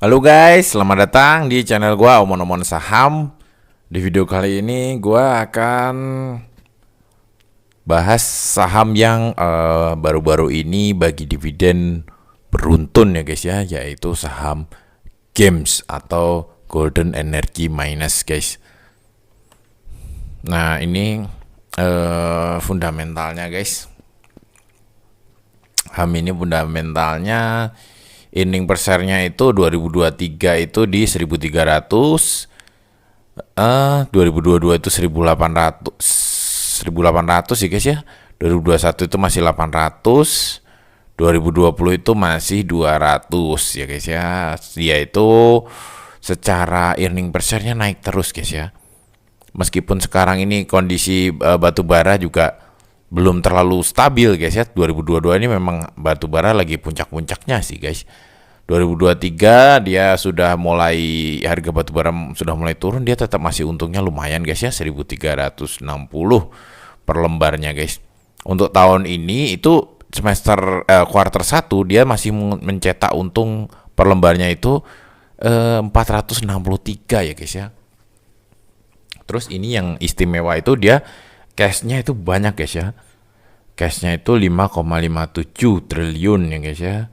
Halo guys, selamat datang di channel gua Omon-Omon Saham. Di video kali ini gua akan bahas saham yang baru-baru ini bagi dividen beruntun ya guys ya, yaitu saham GEMS atau Golden Energy Miners guys. Nah, ini fundamentalnya guys. Saham ini fundamentalnya earning per share-nya itu 2023 itu di 1300, 2022 itu 1800 sih guys ya. 2021 itu masih 800, 2020 itu masih 200 ya guys ya. Dia itu secara earning per share-nya naik terus guys ya. Meskipun sekarang ini kondisi batu bara juga belum terlalu stabil guys ya. 2022 ini memang batu bara lagi puncak-puncaknya sih guys. 2023 dia sudah mulai, harga batu bara sudah mulai turun, dia tetap masih untungnya lumayan guys ya, 1360 per lembarnya guys. Untuk tahun ini itu semester kuarter 1 dia masih mencetak untung per lembarnya itu 463 ya guys ya. Terus ini yang istimewa itu dia cashnya itu banyak guys ya. Cashnya itu 5,57 triliun ya guys ya.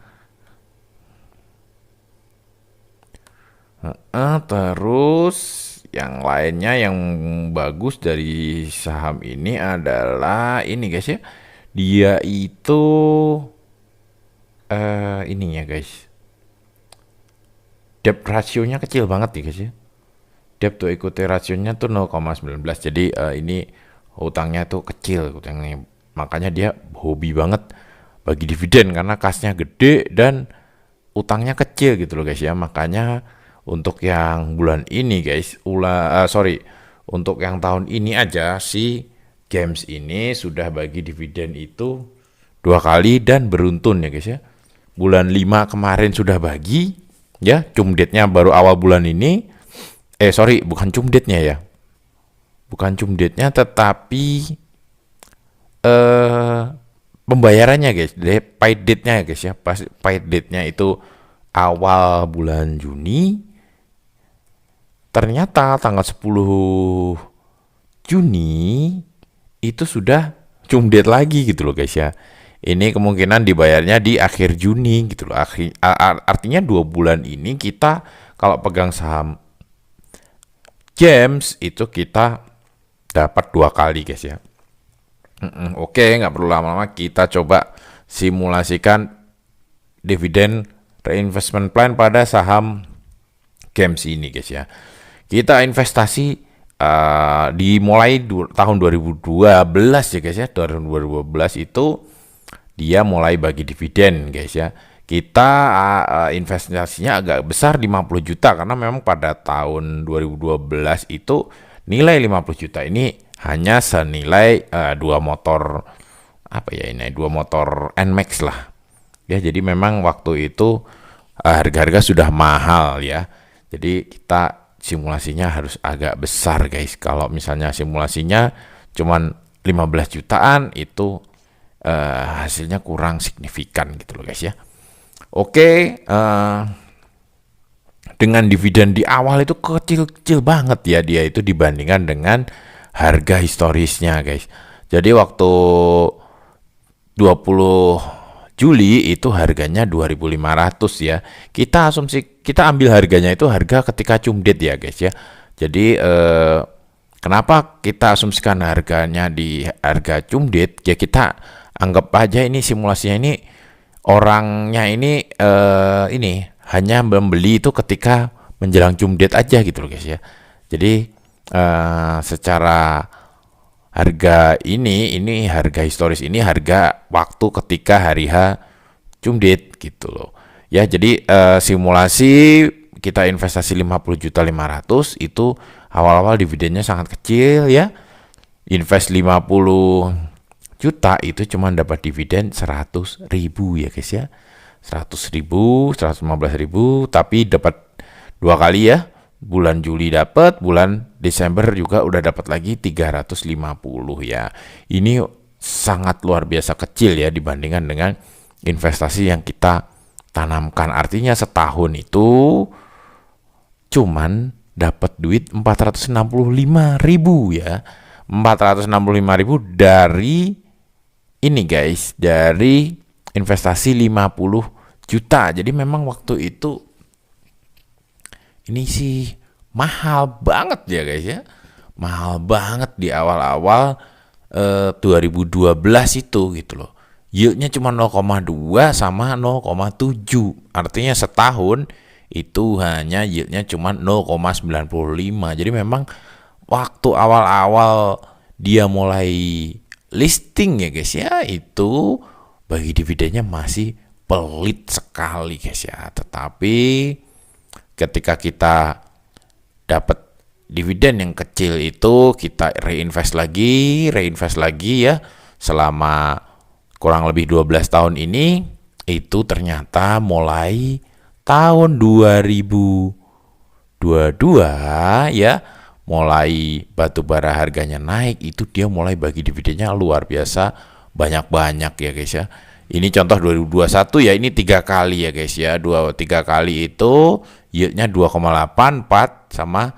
Terus yang lainnya yang bagus dari saham ini adalah ini guys ya. Dia itu ininya guys. Debt rasionya kecil banget nih guys ya. Debt to equity rasionya tuh 0,19. Jadi ini hutangnya tuh kecil hutangnya. Makanya dia hobi banget bagi dividen karena kasnya gede dan utangnya kecil gitu loh guys ya. Makanya untuk yang bulan ini guys, untuk yang tahun ini aja si GEMS ini sudah bagi dividen itu 2 kali dan beruntun ya guys ya. Bulan 5 kemarin sudah bagi ya, cumdetnya baru awal bulan ini. Bukan cumdetnya ya. Bukan cumdetnya tetapi pembayarannya guys, paid date-nya ya guys ya. Pas paid date-nya itu awal bulan Juni. Ternyata tanggal 10 Juni itu sudah cumdet lagi gitu loh guys ya. Ini kemungkinan dibayarnya di akhir Juni gitu loh. Artinya 2 bulan ini kita kalau pegang saham GEMS itu kita dapat 2 kali guys ya. Oke, nggak perlu lama-lama, kita coba simulasikan dividen reinvestment plan pada saham GEMS ini guys ya. Kita investasi dimulai tahun 2012 ya guys ya. 2012 itu dia mulai bagi dividen guys ya. Kita investasinya agak besar, 50 juta, karena memang pada tahun 2012 itu nilai 50 juta ini hanya senilai 2 motor NMAX lah ya. Jadi memang waktu itu harga-harga sudah mahal ya. Jadi kita simulasinya harus agak besar guys. Kalau misalnya simulasinya cuman 15 jutaan itu hasilnya kurang signifikan gitu loh guys ya. Oke, dengan dividen di awal itu kecil-kecil banget ya dia itu dibandingkan dengan harga historisnya guys. Jadi waktu 20 Juli itu harganya 2.500 ya. Kita ambil harganya itu harga ketika cumdet ya guys ya. Jadi kenapa kita asumsikan harganya di harga cumdet? Ya kita anggap aja ini simulasinya ini orangnya ini hanya membeli itu ketika menjelang cumdet aja gitu loh guys ya. Jadi secara harga ini harga historis, ini harga waktu ketika hari H cumdet gitu loh ya. Jadi simulasi kita investasi 50.500.000 itu awal-awal dividennya sangat kecil ya. Invest 50 juta itu cuma dapat dividen 100.000 ya guys ya. 100.000, 115.000, tapi dapat 2 kali ya. Bulan Juli dapat, bulan Desember juga udah dapat lagi 350 ya. Ini sangat luar biasa kecil ya dibandingkan dengan investasi yang kita tanamkan. Artinya setahun itu cuman dapat duit 465.000 ya. 465.000 dari ini guys, dari investasi 50 juta. Jadi memang waktu itu ini sih mahal banget ya guys ya. Mahal banget di awal-awal 2012 itu gitu loh. Yieldnya cuma 0,2 sama 0,7. Artinya setahun itu hanya yieldnya cuma 0,95. Jadi memang waktu awal-awal dia mulai listing ya guys ya, itu bagi dividennya masih pelit sekali guys ya. Tetapi ketika kita dapat dividen yang kecil itu, kita reinvest lagi ya, selama kurang lebih 12 tahun ini, itu ternyata mulai tahun 2022 ya, mulai batubara harganya naik, itu dia mulai bagi dividennya luar biasa banyak-banyak ya guys ya. Ini contoh 2021 ya, ini 3 kali ya guys ya. 3 kali itu yieldnya 2,8, 4 sama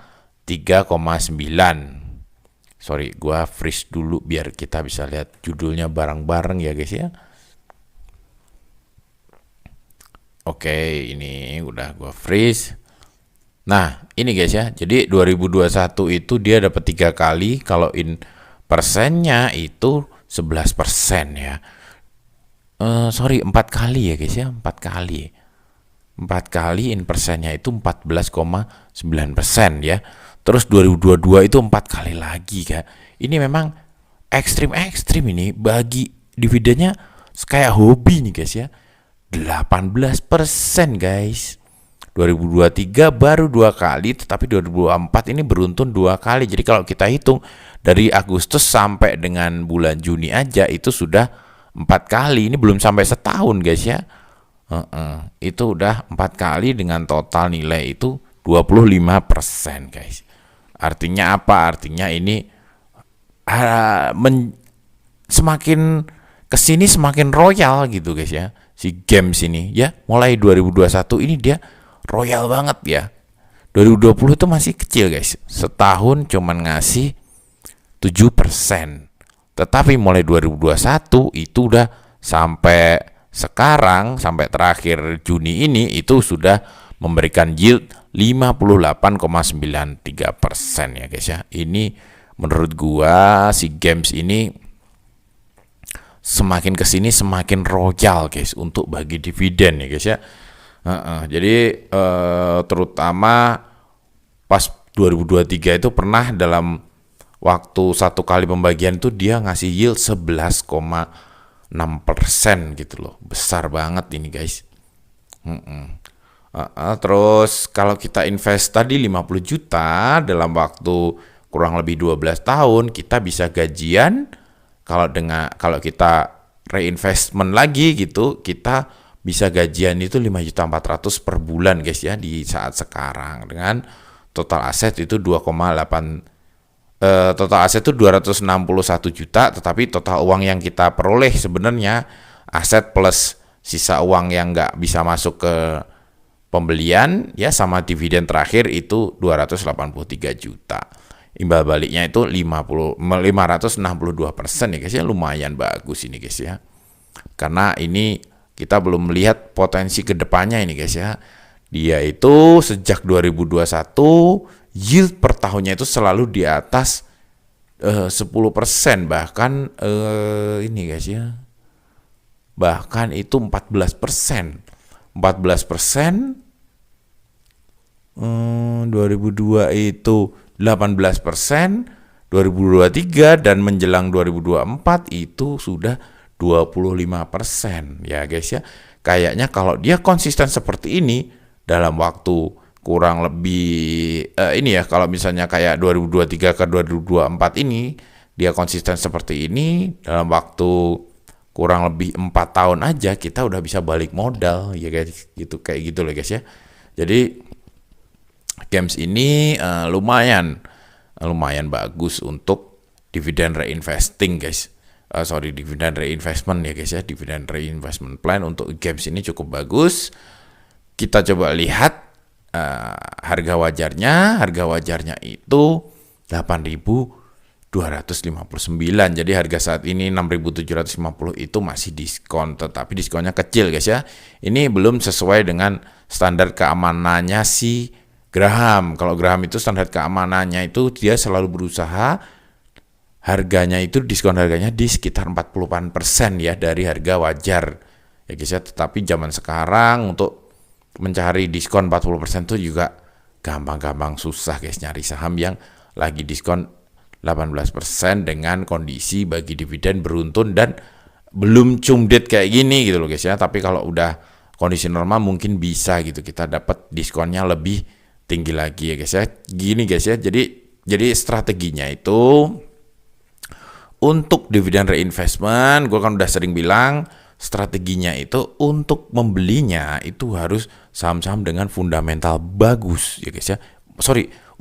3,9. Sorry, gua freeze dulu biar kita bisa lihat judulnya bareng-bareng ya guys ya. Oke, ini udah gua freeze. Nah, ini guys ya. Jadi 2021 itu dia dapat 3 kali, kalau persennya itu 11% ya. Sorry, 4 kali ya guys ya, 4 kali. 4 kali persennya itu 14,9% ya. Terus 2022 itu 4 kali lagi kan. Ini memang ekstrim ini, bagi dividennya kayak hobi nih guys ya. 18% guys. 2023 baru 2 kali, tetapi 2024 ini beruntun 2 kali. Jadi kalau kita hitung dari Agustus sampai dengan bulan Juni aja itu sudah 4 kali. Ini belum sampai setahun guys ya. Itu udah 4 kali dengan total nilai itu 25% guys. Artinya apa? Artinya ini semakin kesini semakin royal gitu guys ya, si games ini ya. Mulai 2021 ini dia royal banget ya. 2020 itu masih kecil guys, setahun cuman ngasih 7%. Tetapi mulai 2021 itu udah sampai sekarang, sampai terakhir Juni ini, itu sudah memberikan yield 58,93% ya guys ya. Ini menurut gua si games ini semakin kesini semakin royal guys untuk bagi dividen ya guys ya. Jadi terutama pas 2023 itu pernah dalam waktu 1 kali pembagian itu dia ngasih yield 11,6% gitu loh. Besar banget ini guys. Terus kalau kita invest tadi 50 juta dalam waktu kurang lebih 12 tahun, kita bisa gajian, kalau kita reinvestment lagi gitu, kita bisa gajian itu 5.400.000 per bulan guys ya di saat sekarang, dengan total aset itu 2,8, total aset itu 261 juta, tetapi total uang yang kita peroleh sebenarnya aset plus sisa uang yang nggak bisa masuk ke pembelian ya sama dividen terakhir itu 283 juta. Imbal baliknya itu 562% ya guys ya, lumayan bagus ini guys ya. Karena ini kita belum melihat potensi kedepannya ini guys ya. Dia itu sejak 2021 yield per tahunnya itu selalu di atas 10%, bahkan ini guys ya. Bahkan itu 14%. 2002 itu 18%, 2023 dan menjelang 2024 itu sudah 25% ya guys ya. Kayaknya kalau dia konsisten seperti ini dalam waktu kurang lebih ini ya, kalau misalnya kayak 2023 ke 2024 ini dia konsisten seperti ini dalam waktu kurang lebih 4 tahun aja, kita udah bisa balik modal ya guys, gitu kayak gitu loh guys ya. Jadi games ini lumayan bagus untuk dividen reinvesting guys. Dividend reinvestment ya guys ya, dividend reinvestment plan untuk games ini cukup bagus. Kita coba lihat harga wajarnya itu 8.259. Jadi harga saat ini 6.750 itu masih diskon, tetapi diskonnya kecil guys ya. Ini belum sesuai dengan standar keamanannya si Graham. Kalau Graham itu standar keamanannya itu dia selalu berusaha harganya itu diskon harganya di sekitar 40% ya dari harga wajar ya guys ya. Tetapi zaman sekarang untuk mencari diskon 40% itu juga gampang-gampang susah guys, nyari saham yang lagi diskon 18% dengan kondisi bagi dividen beruntun dan belum cumdet kayak gini gitu loh guys ya. Tapi kalau udah kondisi normal mungkin bisa gitu kita dapat diskonnya lebih tinggi lagi ya guys ya. Gini guys ya, jadi strateginya itu untuk dividen reinvestment, gue kan udah sering bilang strateginya itu untuk membelinya itu harus saham-saham dengan fundamental bagus ya guys ya.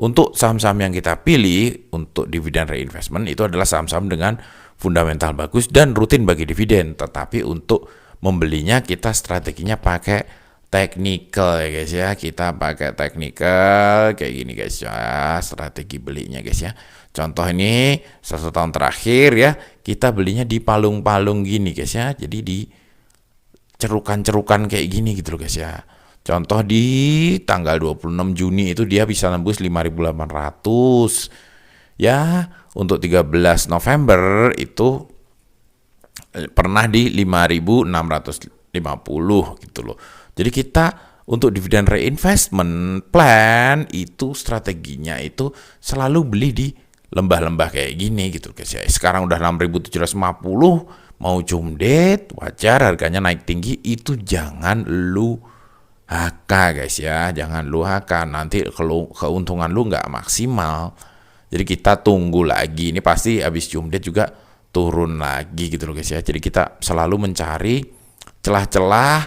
Untuk saham-saham yang kita pilih untuk dividen reinvestment itu adalah saham-saham dengan fundamental bagus dan rutin bagi dividen. Tetapi untuk membelinya kita strateginya pakai technical ya guys ya. Kita pakai technical kayak gini guys ya, strategi belinya guys ya. Contoh ini 1 tahun terakhir ya, kita belinya di palung-palung gini guys ya. Jadi di cerukan-cerukan kayak gini gitu loh guys ya. Contoh di tanggal 26 Juni itu dia bisa nembus 5.800. Ya, untuk 13 November itu pernah di 5.650 gitu loh. Jadi kita untuk dividen reinvestment plan itu strateginya itu selalu beli di lembah-lembah kayak gini gitu guys ya. Sekarang udah 6.750, mau cumdet, wajar harganya naik tinggi, itu jangan lu HK guys ya, jangan lu HK, nanti keuntungan lu nggak maksimal. Jadi kita tunggu lagi, ini pasti habis cumdet juga turun lagi gitu loh guys ya. Jadi kita selalu mencari celah-celah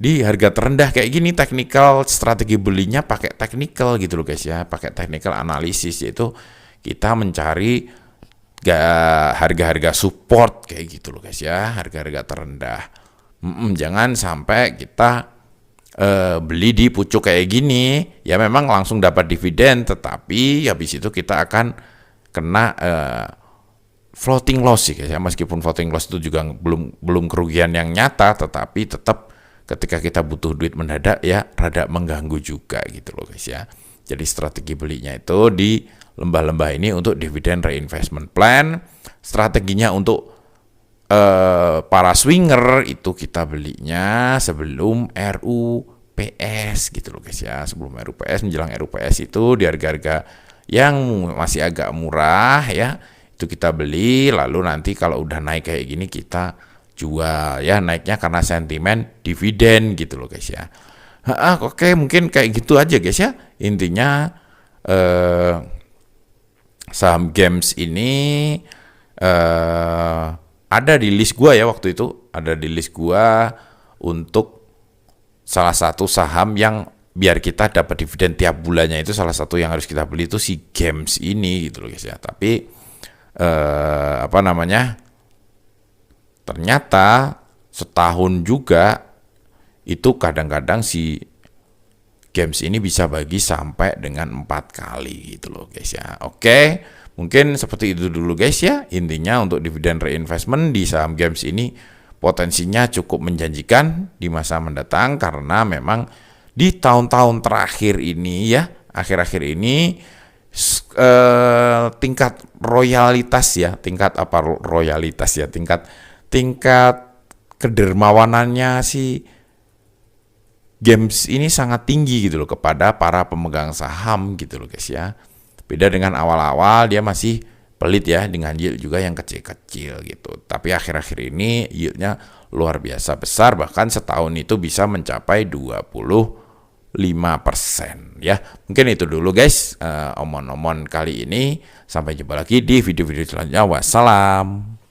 di harga terendah kayak gini. Technical strategi belinya pakai technical gitu loh guys ya, pakai technical analisis, yaitu kita mencari harga-harga support kayak gitu loh guys ya, harga-harga terendah. Jangan sampai kita beli di pucuk kayak gini ya, memang langsung dapat dividen, tetapi habis itu kita akan kena floating loss sih guys ya. Meskipun floating loss itu juga belum kerugian yang nyata, tetapi tetap ketika kita butuh duit mendadak ya rada mengganggu juga gitu loh guys ya. Jadi strategi belinya itu di lembah-lembah ini untuk dividen reinvestment plan. Strateginya untuk para swinger itu kita belinya sebelum RUPS gitu loh guys ya. Sebelum RUPS, menjelang RUPS itu di harga-harga yang masih agak murah ya, itu kita beli, lalu nanti kalau udah naik kayak gini kita jual ya, naiknya karena sentimen dividen gitu loh guys ya. Oke, mungkin kayak gitu aja guys ya. Intinya saham games ini ada di list gua ya, waktu itu ada di list gua untuk salah satu saham yang biar kita dapat dividen tiap bulannya, itu salah satu yang harus kita beli itu si games ini gitu loh guys ya. Tapi ternyata setahun juga itu kadang-kadang si games ini bisa bagi sampai dengan 4 kali gitu loh guys ya. Oke, mungkin seperti itu dulu guys ya. Intinya untuk dividen reinvestment di saham games ini potensinya cukup menjanjikan di masa mendatang, karena memang di tahun-tahun terakhir ini ya, akhir-akhir ini tingkat kedermawanannya si games ini sangat tinggi gitu loh kepada para pemegang saham gitu loh guys ya. Beda dengan awal-awal dia masih pelit ya, dengan yield juga yang kecil-kecil gitu. Tapi akhir-akhir ini yieldnya luar biasa besar, bahkan setahun itu bisa mencapai 25% ya. Mungkin itu dulu guys omon-omon kali ini. Sampai jumpa lagi di video-video selanjutnya. Wassalam.